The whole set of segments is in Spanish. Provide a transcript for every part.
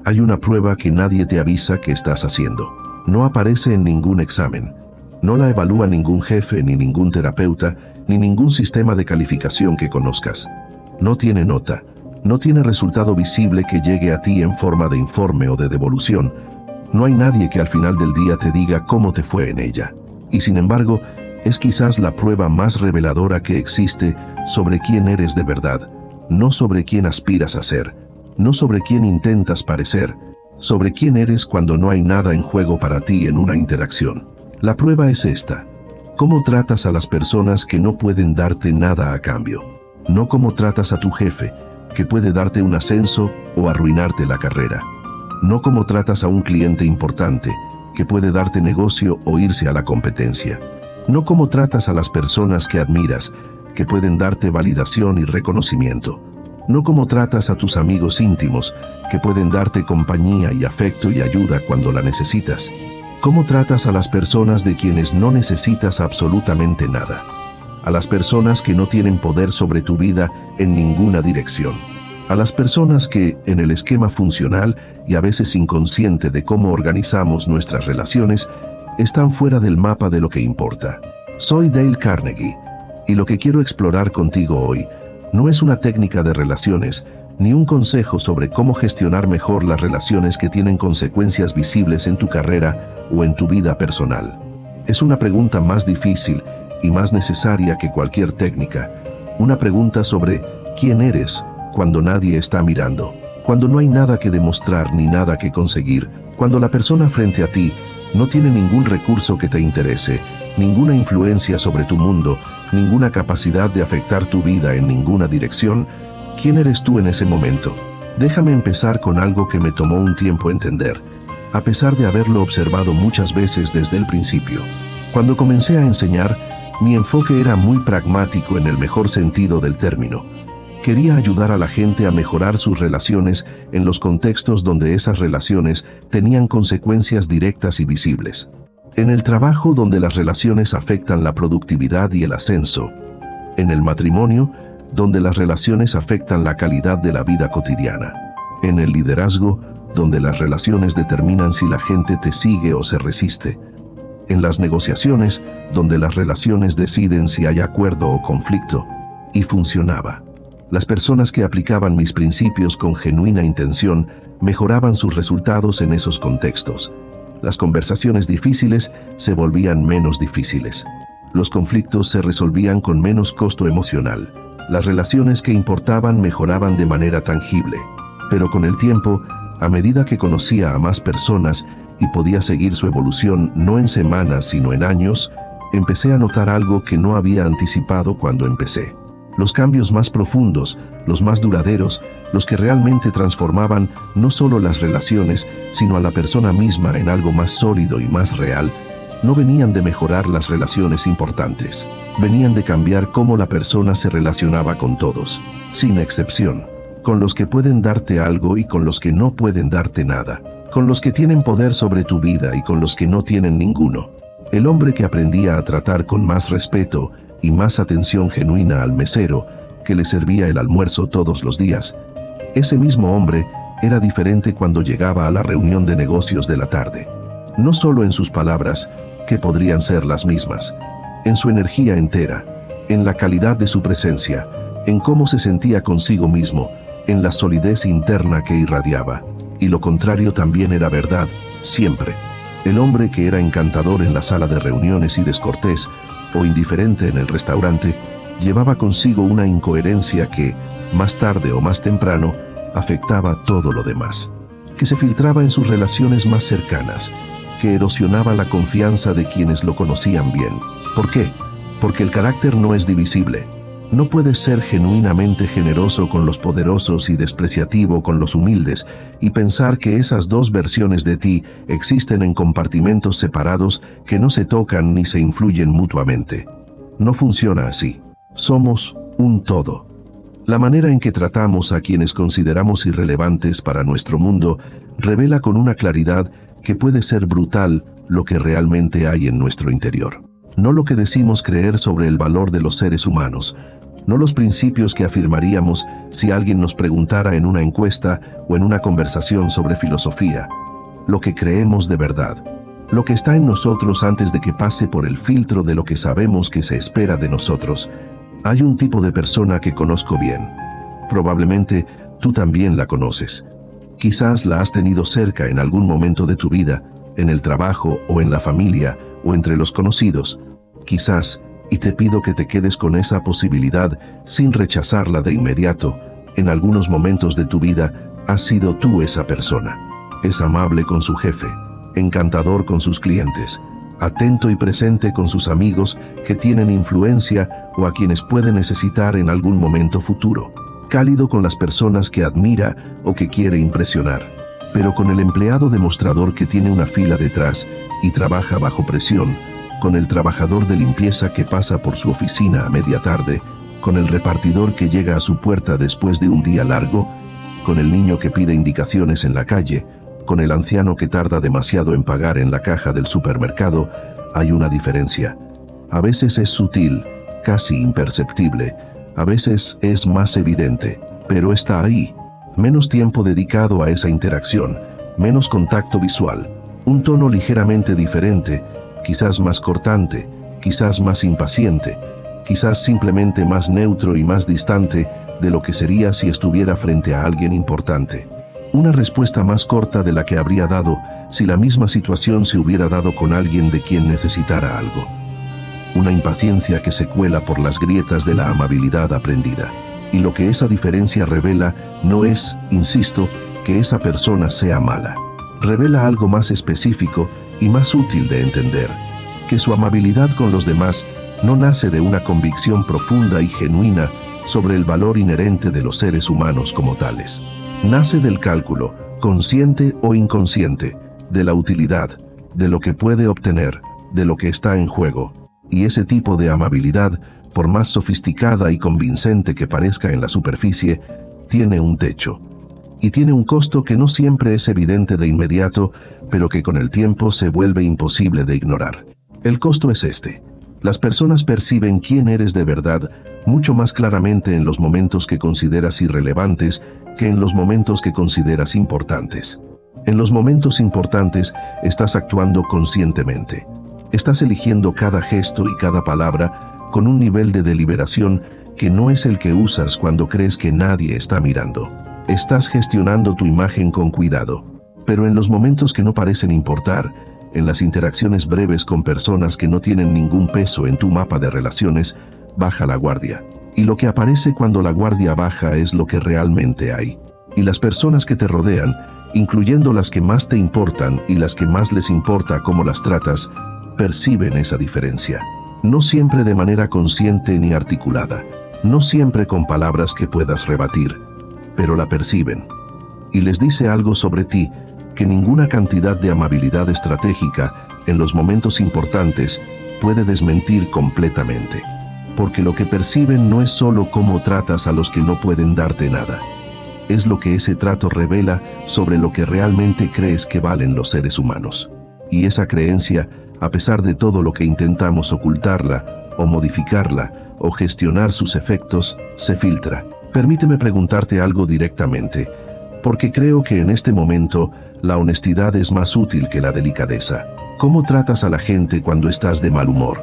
Hay una prueba que nadie te avisa que estás haciendo. No aparece en ningún examen. No la evalúa ningún jefe, ni ningún terapeuta, ni ningún sistema de calificación que conozcas. No tiene nota. No tiene resultado visible que llegue a ti en forma de informe o de devolución. No hay nadie que al final del día te diga cómo te fue en ella. Y sin embargo, es quizás la prueba más reveladora que existe sobre quién eres de verdad, no sobre quién aspiras a ser, no sobre quién intentas parecer, sobre quién eres cuando no hay nada en juego para ti en una interacción. La prueba es esta: cómo tratas a las personas que no pueden darte nada a cambio, no cómo tratas a tu jefe, que puede darte un ascenso o arruinarte la carrera, no cómo tratas a un cliente importante, que puede darte negocio o irse a la competencia, no cómo tratas a las personas que admiras, que pueden darte validación y reconocimiento, no cómo tratas a tus amigos íntimos, que pueden darte compañía y afecto y ayuda cuando la necesitas. Cómo tratas a las personas de quienes no necesitas absolutamente nada, a las personas que no tienen poder sobre tu vida en ninguna dirección, a las personas que, en el esquema funcional y a veces inconsciente de cómo organizamos nuestras relaciones, están fuera del mapa de lo que importa. Soy Dale Carnegie, y lo que quiero explorar contigo hoy no es una técnica de relaciones, ni un consejo sobre cómo gestionar mejor las relaciones que tienen consecuencias visibles en tu carrera o en tu vida personal. Es una pregunta más difícil y más necesaria que cualquier técnica, una pregunta sobre quién eres cuando nadie está mirando, cuando no hay nada que demostrar ni nada que conseguir, cuando la persona frente a ti no tiene ningún recurso que te interese, ninguna influencia sobre tu mundo, ninguna capacidad de afectar tu vida en ninguna dirección. ¿Quién eres tú en ese momento? Déjame empezar con algo que me tomó un tiempo entender, a pesar de haberlo observado muchas veces desde el principio. Cuando comencé a enseñar, mi enfoque era muy pragmático en el mejor sentido del término. Quería ayudar a la gente a mejorar sus relaciones en los contextos donde esas relaciones tenían consecuencias directas y visibles. En el trabajo, donde las relaciones afectan la productividad y el ascenso. En el matrimonio, donde las relaciones afectan la calidad de la vida cotidiana. En el liderazgo, donde las relaciones determinan si la gente te sigue o se resiste. En las negociaciones, donde las relaciones deciden si hay acuerdo o conflicto. Y funcionaba. Las personas que aplicaban mis principios con genuina intención mejoraban sus resultados en esos contextos. Las conversaciones difíciles se volvían menos difíciles. Los conflictos se resolvían con menos costo emocional. Las relaciones que importaban mejoraban de manera tangible. Pero con el tiempo, a medida que conocía a más personas y podía seguir su evolución no en semanas sino en años, empecé a notar algo que no había anticipado cuando empecé. Los cambios más profundos, los más duraderos, los que realmente transformaban no solo las relaciones, sino a la persona misma en algo más sólido y más real, no venían de mejorar las relaciones importantes. Venían de cambiar cómo la persona se relacionaba con todos, sin excepción, con los que pueden darte algo y con los que no pueden darte nada, con los que tienen poder sobre tu vida y con los que no tienen ninguno. El hombre que aprendía a tratar con más respeto y más atención genuina al mesero, que le servía el almuerzo todos los días, ese mismo hombre era diferente cuando llegaba a la reunión de negocios de la tarde. No solo en sus palabras, que podrían ser las mismas, en su energía entera, en la calidad de su presencia, en cómo se sentía consigo mismo, en la solidez interna que irradiaba. Y lo contrario también era verdad, siempre. El hombre que era encantador en la sala de reuniones y descortés, o indiferente en el restaurante, llevaba consigo una incoherencia que, más tarde o más temprano, afectaba todo lo demás, que se filtraba en sus relaciones más cercanas, que erosionaba la confianza de quienes lo conocían bien. ¿Por qué? Porque el carácter no es divisible. No puedes ser genuinamente generoso con los poderosos y despreciativo con los humildes y pensar que esas dos versiones de ti existen en compartimentos separados que no se tocan ni se influyen mutuamente. No funciona así. Somos un todo. La manera en que tratamos a quienes consideramos irrelevantes para nuestro mundo revela con una claridad que puede ser brutal lo que realmente hay en nuestro interior. No lo que decimos creer sobre el valor de los seres humanos, no los principios que afirmaríamos si alguien nos preguntara en una encuesta o en una conversación sobre filosofía. Lo que creemos de verdad, lo que está en nosotros antes de que pase por el filtro de lo que sabemos que se espera de nosotros. Hay un tipo de persona que conozco bien. Probablemente tú también la conoces. Quizás la has tenido cerca en algún momento de tu vida, en el trabajo o en la familia o entre los conocidos. Quizás, y te pido que te quedes con esa posibilidad sin rechazarla de inmediato, en algunos momentos de tu vida has sido tú esa persona. Es amable con su jefe, encantador con sus clientes, atento y presente con sus amigos que tienen influencia o a quienes puede necesitar en algún momento futuro, cálido con las personas que admira o que quiere impresionar, pero con el empleado demostrador que tiene una fila detrás y trabaja bajo presión, con el trabajador de limpieza que pasa por su oficina a media tarde, con el repartidor que llega a su puerta después de un día largo, con el niño que pide indicaciones en la calle, con el anciano que tarda demasiado en pagar en la caja del supermercado. Hay una diferencia. A veces es sutil, casi imperceptible, a veces es más evidente, pero está ahí. Menos tiempo dedicado a esa interacción, menos contacto visual, un tono ligeramente diferente, quizás más cortante, quizás más impaciente, quizás simplemente más neutro y más distante de lo que sería si estuviera frente a alguien importante. Una respuesta más corta de la que habría dado si la misma situación se hubiera dado con alguien de quien necesitara algo. Una impaciencia que se cuela por las grietas de la amabilidad aprendida. Y lo que esa diferencia revela no es, insisto, que esa persona sea mala. Revela algo más específico y más útil de entender, que su amabilidad con los demás no nace de una convicción profunda y genuina sobre el valor inherente de los seres humanos como tales. Nace del cálculo, consciente o inconsciente, de la utilidad, de lo que puede obtener, de lo que está en juego. Y ese tipo de amabilidad, por más sofisticada y convincente que parezca en la superficie, tiene un techo. Y tiene un costo que no siempre es evidente de inmediato, pero que con el tiempo se vuelve imposible de ignorar. El costo es este. Las personas perciben quién eres de verdad mucho más claramente en los momentos que consideras irrelevantes que en los momentos que consideras importantes. En los momentos importantes estás actuando conscientemente. Estás eligiendo cada gesto y cada palabra con un nivel de deliberación que no es el que usas cuando crees que nadie está mirando. Estás gestionando tu imagen con cuidado. Pero en los momentos que no parecen importar, en las interacciones breves con personas que no tienen ningún peso en tu mapa de relaciones, baja la guardia. Y lo que aparece cuando la guardia baja es lo que realmente hay. Y las personas que te rodean, incluyendo las que más te importan y las que más les importa cómo las tratas, perciben esa diferencia. No siempre de manera consciente ni articulada, no siempre con palabras que puedas rebatir, pero la perciben. Y les dice algo sobre ti que ninguna cantidad de amabilidad estratégica en los momentos importantes puede desmentir completamente. Porque lo que perciben no es solo cómo tratas a los que no pueden darte nada. Es lo que ese trato revela sobre lo que realmente crees que valen los seres humanos. Y esa creencia, a pesar de todo lo que intentamos ocultarla, o modificarla, o gestionar sus efectos, se filtra. Permíteme preguntarte algo directamente, porque creo que en este momento la honestidad es más útil que la delicadeza. ¿Cómo tratas a la gente cuando estás de mal humor?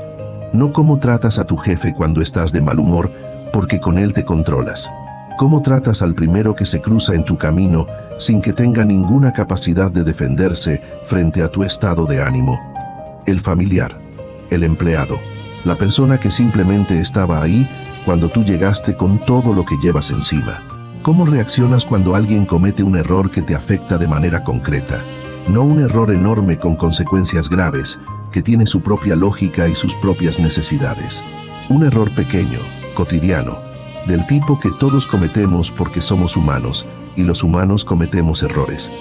No cómo tratas a tu jefe cuando estás de mal humor, porque con él te controlas. ¿Cómo tratas al primero que se cruza en tu camino sin que tenga ninguna capacidad de defenderse frente a tu estado de ánimo? El familiar, el empleado, la persona que simplemente estaba ahí cuando tú llegaste con todo lo que llevas encima. ¿Cómo reaccionas cuando alguien comete un error que te afecta de manera concreta? No un error enorme con consecuencias graves, que tiene su propia lógica y sus propias necesidades. Un error pequeño, cotidiano, del tipo que todos cometemos porque somos humanos, y los humanos cometemos errores.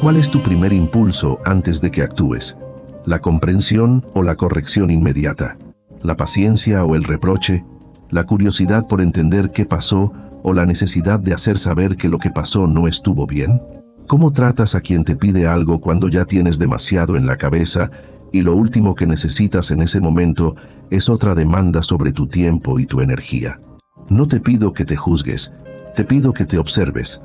¿Cuál es tu primer impulso antes de que actúes? ¿La comprensión o la corrección inmediata? ¿La paciencia o el reproche? ¿La curiosidad por entender qué pasó o la necesidad de hacer saber que lo que pasó no estuvo bien? ¿Cómo tratas a quien te pide algo cuando ya tienes demasiado en la cabeza y lo último que necesitas en ese momento es otra demanda sobre tu tiempo y tu energía? No te pido que te juzgues, te pido que te observes,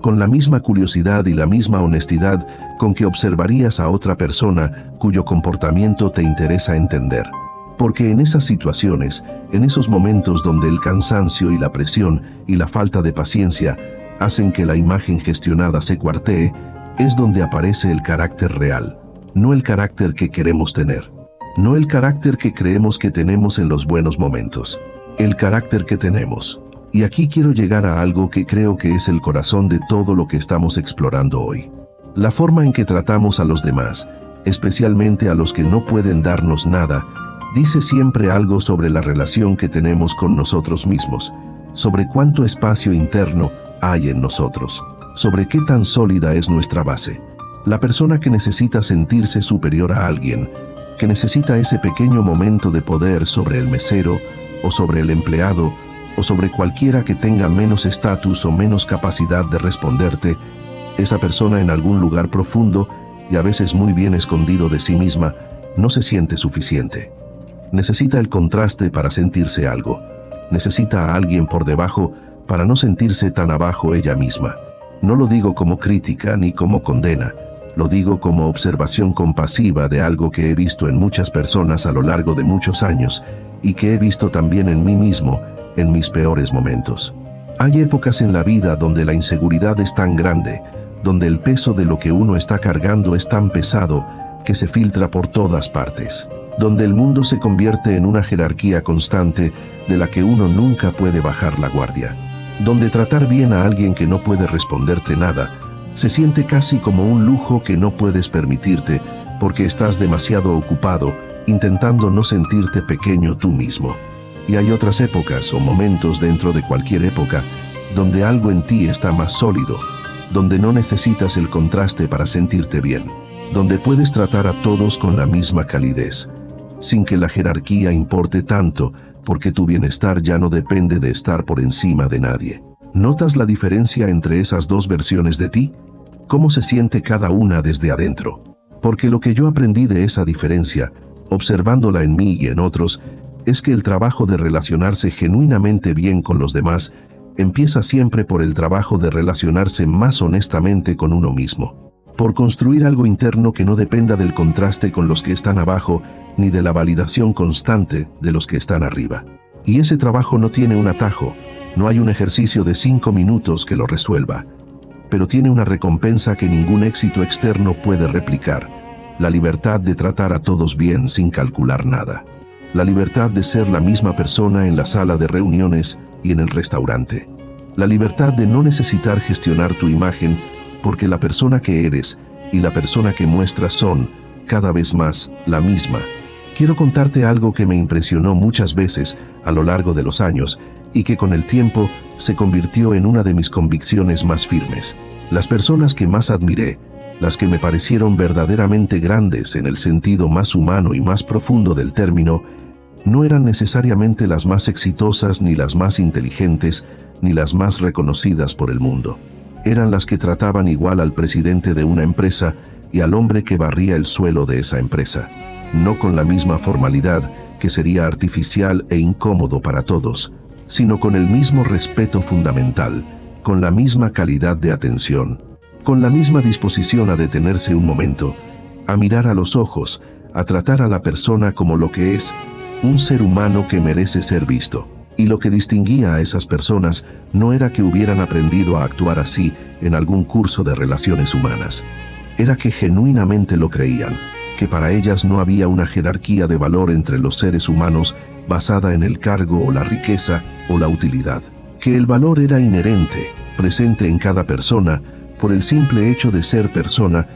con la misma curiosidad y la misma honestidad con que observarías a otra persona cuyo comportamiento te interesa entender. Porque en esas situaciones, en esos momentos donde el cansancio y la presión y la falta de paciencia hacen que la imagen gestionada se cuartee, es donde aparece el carácter real, no el carácter que queremos tener, no el carácter que creemos que tenemos en los buenos momentos, el carácter que tenemos. Y aquí quiero llegar a algo que creo que es el corazón de todo lo que estamos explorando hoy. La forma en que tratamos a los demás, especialmente a los que no pueden darnos nada, dice siempre algo sobre la relación que tenemos con nosotros mismos, sobre cuánto espacio interno hay en nosotros, sobre qué tan sólida es nuestra base. La persona que necesita sentirse superior a alguien, que necesita ese pequeño momento de poder sobre el mesero, o sobre el empleado, o sobre cualquiera que tenga menos estatus o menos capacidad de responderte, esa persona en algún lugar profundo, y a veces muy bien escondido de sí misma, no se siente suficiente. Necesita el contraste para sentirse algo. Necesita a alguien por debajo para no sentirse tan abajo ella misma. No lo digo como crítica ni como condena, lo digo como observación compasiva de algo que he visto en muchas personas a lo largo de muchos años y que he visto también en mí mismo en mis peores momentos. Hay épocas en la vida donde la inseguridad es tan grande, donde el peso de lo que uno está cargando es tan pesado que se filtra por todas partes, donde el mundo se convierte en una jerarquía constante de la que uno nunca puede bajar la guardia, donde tratar bien a alguien que no puede responderte nada se siente casi como un lujo que no puedes permitirte porque estás demasiado ocupado intentando no sentirte pequeño tú mismo. Y hay otras épocas o momentos dentro de cualquier época donde algo en ti está más sólido, donde no necesitas el contraste para sentirte bien, donde puedes tratar a todos con la misma calidez, sin que la jerarquía importe tanto, porque tu bienestar ya no depende de estar por encima de nadie. ¿Notas la diferencia entre esas dos versiones de ti? ¿Cómo se siente cada una desde adentro? Porque lo que yo aprendí de esa diferencia, observándola en mí y en otros, es que el trabajo de relacionarse genuinamente bien con los demás empieza siempre por el trabajo de relacionarse más honestamente con uno mismo, por construir algo interno que no dependa del contraste con los que están abajo ni de la validación constante de los que están arriba. Y ese trabajo no tiene un atajo, no hay un ejercicio de 5 minutos que lo resuelva, pero tiene una recompensa que ningún éxito externo puede replicar: la libertad de tratar a todos bien sin calcular nada. La libertad de ser la misma persona en la sala de reuniones y en el restaurante. La libertad de no necesitar gestionar tu imagen porque la persona que eres y la persona que muestras son, cada vez más, la misma. Quiero contarte algo que me impresionó muchas veces a lo largo de los años y que con el tiempo se convirtió en una de mis convicciones más firmes. Las personas que más admiré, las que me parecieron verdaderamente grandes en el sentido más humano y más profundo del término, no eran necesariamente las más exitosas ni las más inteligentes ni las más reconocidas por el mundo. Eran las que trataban igual al presidente de una empresa y al hombre que barría el suelo de esa empresa, no con la misma formalidad que sería artificial e incómodo para todos, sino con el mismo respeto fundamental, con la misma calidad de atención, con la misma disposición a detenerse un momento, a mirar a los ojos, a tratar a la persona como lo que es, un ser humano que merece ser visto. Y lo que distinguía a esas personas no era que hubieran aprendido a actuar así en algún curso de relaciones humanas. Era que genuinamente lo creían, que para ellas no había una jerarquía de valor entre los seres humanos basada en el cargo o la riqueza o la utilidad. Que el valor era inherente, presente en cada persona, por el simple hecho de ser persona,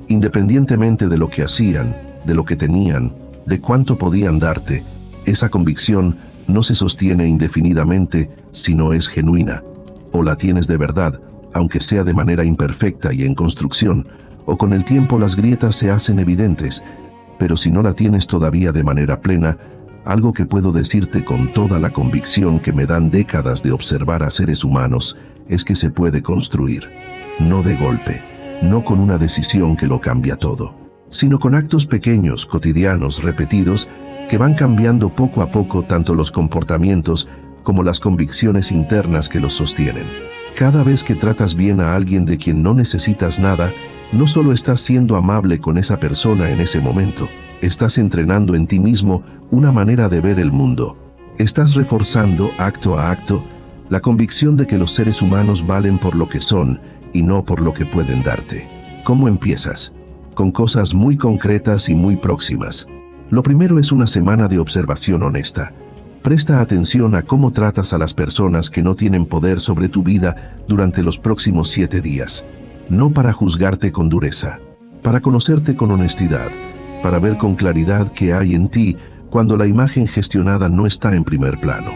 independientemente de lo que hacían, de lo que tenían, de cuánto podían darte. Esa convicción no se sostiene indefinidamente si no es genuina. O la tienes de verdad, aunque sea de manera imperfecta y en construcción, o con el tiempo las grietas se hacen evidentes, pero si no la tienes todavía de manera plena, algo que puedo decirte con toda la convicción que me dan décadas de observar a seres humanos, es que se puede construir, no de golpe, no con una decisión que lo cambia todo, sino con actos pequeños, cotidianos, repetidos, que van cambiando poco a poco tanto los comportamientos como las convicciones internas que los sostienen. Cada vez que tratas bien a alguien de quien no necesitas nada, no solo estás siendo amable con esa persona en ese momento, estás entrenando en ti mismo una manera de ver el mundo. Estás reforzando, acto a acto, la convicción de que los seres humanos valen por lo que son y no por lo que pueden darte. ¿Cómo empiezas? Con cosas muy concretas y muy próximas. Lo primero es una semana de observación honesta. Presta atención a cómo tratas a las personas que no tienen poder sobre tu vida durante los próximos 7 días. No para juzgarte con dureza, para conocerte con honestidad, para ver con claridad qué hay en ti cuando la imagen gestionada no está en primer plano.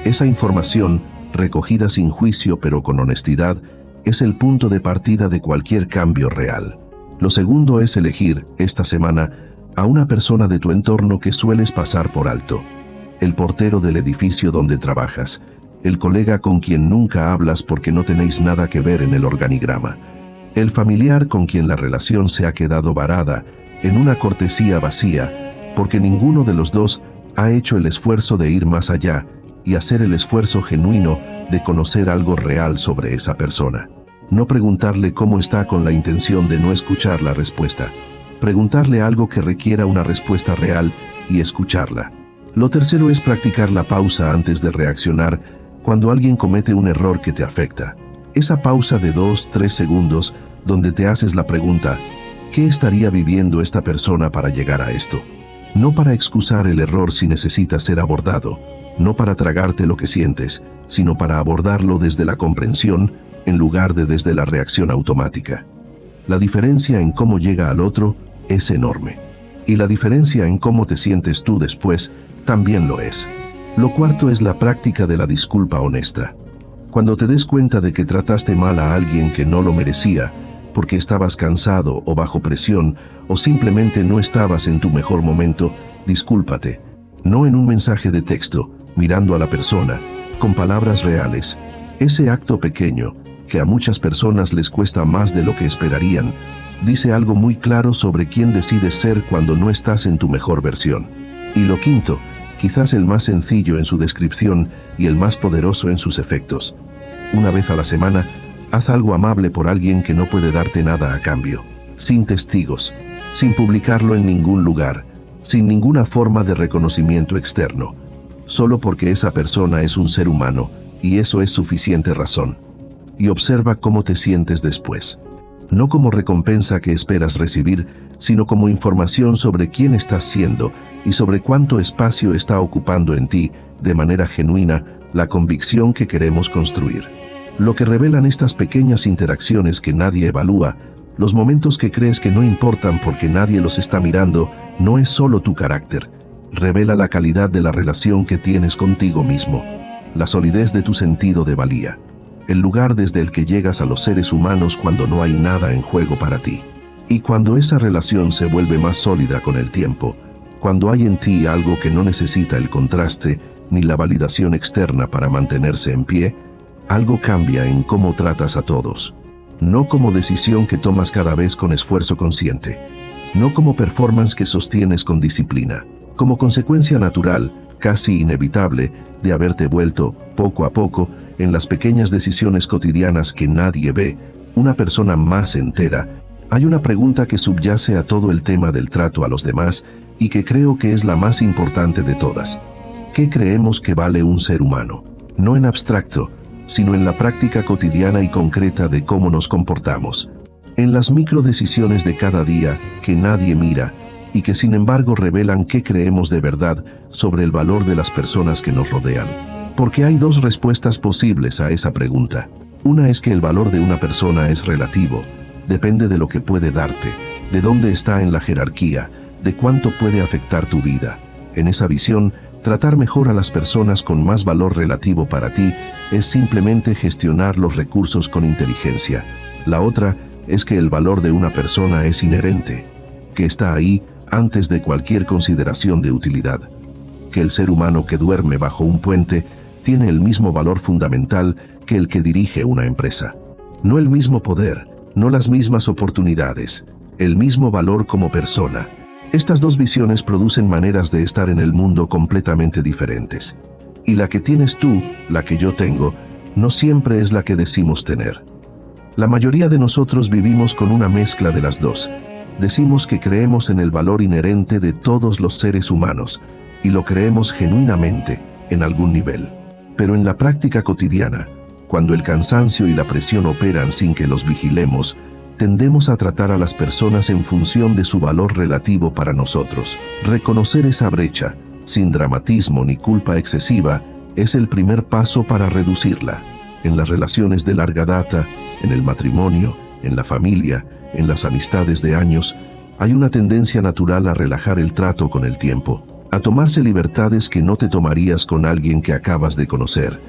Esa información, recogida sin juicio pero con honestidad, es el punto de partida de cualquier cambio real. Lo segundo es elegir, esta semana, a una persona de tu entorno que sueles pasar por alto. El portero del edificio donde trabajas, el colega con quien nunca hablas porque no tenéis nada que ver en el organigrama, el familiar con quien la relación se ha quedado varada en una cortesía vacía, porque ninguno de los dos ha hecho el esfuerzo de ir más allá y hacer el esfuerzo genuino de conocer algo real sobre esa persona. No preguntarle cómo está con la intención de no escuchar la respuesta. Preguntarle algo que requiera una respuesta real y escucharla. Lo tercero es practicar la pausa antes de reaccionar cuando alguien comete un error que te afecta. Esa pausa de 2-3 segundos donde te haces la pregunta, ¿qué estaría viviendo esta persona para llegar a esto? No para excusar el error si necesita ser abordado, no para tragarte lo que sientes, sino para abordarlo desde la comprensión en lugar de desde la reacción automática. La diferencia en cómo llega al otro es enorme. Y la diferencia en cómo te sientes tú después también lo es. Lo cuarto es la práctica de la disculpa honesta. Cuando te des cuenta de que trataste mal a alguien que no lo merecía, porque estabas cansado o bajo presión, o simplemente no estabas en tu mejor momento, discúlpate. No en un mensaje de texto, mirando a la persona, con palabras reales. Ese acto pequeño, que a muchas personas les cuesta más de lo que esperarían, dice algo muy claro sobre quién decides ser cuando no estás en tu mejor versión. Y lo quinto, quizás el más sencillo en su descripción y el más poderoso en sus efectos. Una vez a la semana, haz algo amable por alguien que no puede darte nada a cambio, sin testigos, sin publicarlo en ningún lugar, sin ninguna forma de reconocimiento externo, solo porque esa persona es un ser humano, y eso es suficiente razón. Y observa cómo te sientes después. No como recompensa que esperas recibir, sino como información sobre quién estás siendo y sobre cuánto espacio está ocupando en ti, de manera genuina, la convicción que queremos construir. Lo que revelan estas pequeñas interacciones que nadie evalúa, los momentos que crees que no importan porque nadie los está mirando, no es solo tu carácter. Revela la calidad de la relación que tienes contigo mismo, la solidez de tu sentido de valía, el lugar desde el que llegas a los seres humanos cuando no hay nada en juego para ti. Y cuando esa relación se vuelve más sólida con el tiempo, cuando hay en ti algo que no necesita el contraste ni la validación externa para mantenerse en pie, algo cambia en cómo tratas a todos. No como decisión que tomas cada vez con esfuerzo consciente, no como performance que sostienes con disciplina, como consecuencia natural, casi inevitable, de haberte vuelto, poco a poco, en las pequeñas decisiones cotidianas que nadie ve, una persona más entera. Hay una pregunta que subyace a todo el tema del trato a los demás y que creo que es la más importante de todas. ¿Qué creemos que vale un ser humano? No en abstracto, sino en la práctica cotidiana y concreta de cómo nos comportamos. En las microdecisiones de cada día que nadie mira y que sin embargo revelan qué creemos de verdad sobre el valor de las personas que nos rodean. Porque hay dos respuestas posibles a esa pregunta. Una es que el valor de una persona es relativo, depende de lo que puede darte, de dónde está en la jerarquía, de cuánto puede afectar tu vida. En esa visión, tratar mejor a las personas con más valor relativo para ti es simplemente gestionar los recursos con inteligencia. La otra es que el valor de una persona es inherente, que está ahí antes de cualquier consideración de utilidad. Que el ser humano que duerme bajo un puente tiene el mismo valor fundamental que el que dirige una empresa. No el mismo poder, no las mismas oportunidades, el mismo valor como persona. Estas dos visiones producen maneras de estar en el mundo completamente diferentes. Y la que tienes tú, la que yo tengo, no siempre es la que decimos tener. La mayoría de nosotros vivimos con una mezcla de las dos. Decimos que creemos en el valor inherente de todos los seres humanos, y lo creemos genuinamente, en algún nivel. Pero en la práctica cotidiana, cuando el cansancio y la presión operan sin que los vigilemos, tendemos a tratar a las personas en función de su valor relativo para nosotros. Reconocer esa brecha, sin dramatismo ni culpa excesiva, es el primer paso para reducirla. En las relaciones de larga data, en el matrimonio, en la familia, en las amistades de años, hay una tendencia natural a relajar el trato con el tiempo, a tomarse libertades que no te tomarías con alguien que acabas de conocer.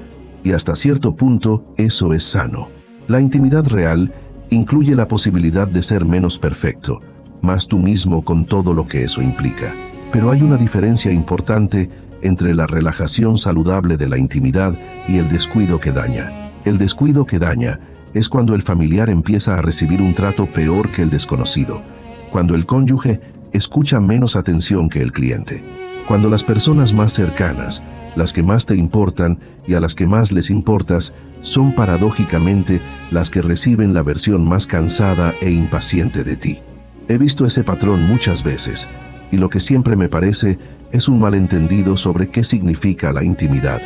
Y hasta cierto punto, eso es sano. La intimidad real incluye la posibilidad de ser menos perfecto, más tú mismo con todo lo que eso implica. Pero hay una diferencia importante entre la relajación saludable de la intimidad y el descuido que daña. El descuido que daña es cuando el familiar empieza a recibir un trato peor que el desconocido, cuando el cónyuge escucha menos atención que el cliente, cuando las personas más cercanas, las que más te importan y a las que más les importas, son paradójicamente las que reciben la versión más cansada e impaciente de ti. He visto ese patrón muchas veces, y lo que siempre me parece es un malentendido sobre qué significa la intimidad.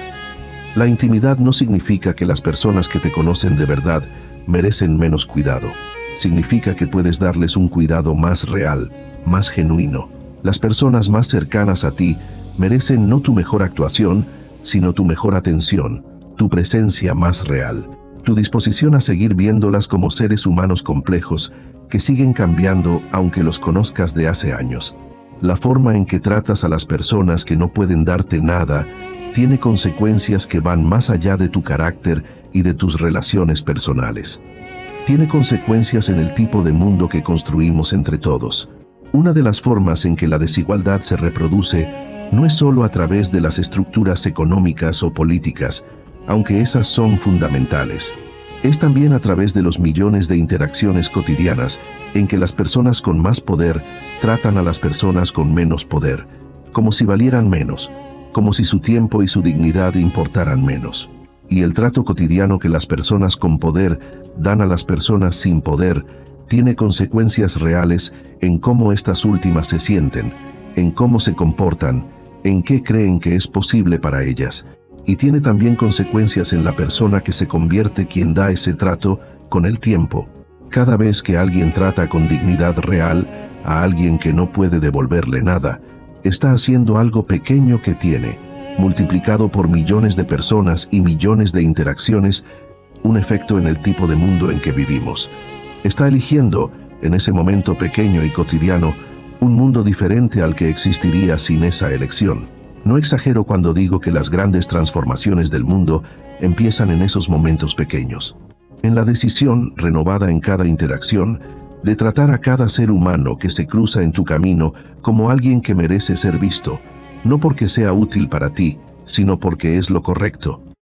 La intimidad no significa que las personas que te conocen de verdad merecen menos cuidado. Significa que puedes darles un cuidado más real, más genuino. Las personas más cercanas a ti merecen no tu mejor actuación, sino tu mejor atención, tu presencia más real, tu disposición a seguir viéndolas como seres humanos complejos que siguen cambiando aunque los conozcas de hace años. La forma en que tratas a las personas que no pueden darte nada tiene consecuencias que van más allá de tu carácter y de tus relaciones personales. Tiene consecuencias en el tipo de mundo que construimos entre todos. Una de las formas en que la desigualdad se reproduce no es solo a través de las estructuras económicas o políticas, aunque esas son fundamentales. Es también a través de los millones de interacciones cotidianas en que las personas con más poder tratan a las personas con menos poder, como si valieran menos, como si su tiempo y su dignidad importaran menos. Y el trato cotidiano que las personas con poder dan a las personas sin poder tiene consecuencias reales en cómo estas últimas se sienten, en cómo se comportan, en qué creen que es posible para ellas. Y tiene también consecuencias en la persona que se convierte quien da ese trato con el tiempo. Cada vez que alguien trata con dignidad real a alguien que no puede devolverle nada, está haciendo algo pequeño que tiene, multiplicado por millones de personas y millones de interacciones, un efecto en el tipo de mundo en que vivimos. Está eligiendo, en ese momento pequeño y cotidiano, un mundo diferente al que existiría sin esa elección. No exagero cuando digo que las grandes transformaciones del mundo empiezan en esos momentos pequeños. En la decisión, renovada en cada interacción, de tratar a cada ser humano que se cruza en tu camino como alguien que merece ser visto, no porque sea útil para ti, sino porque es lo correcto.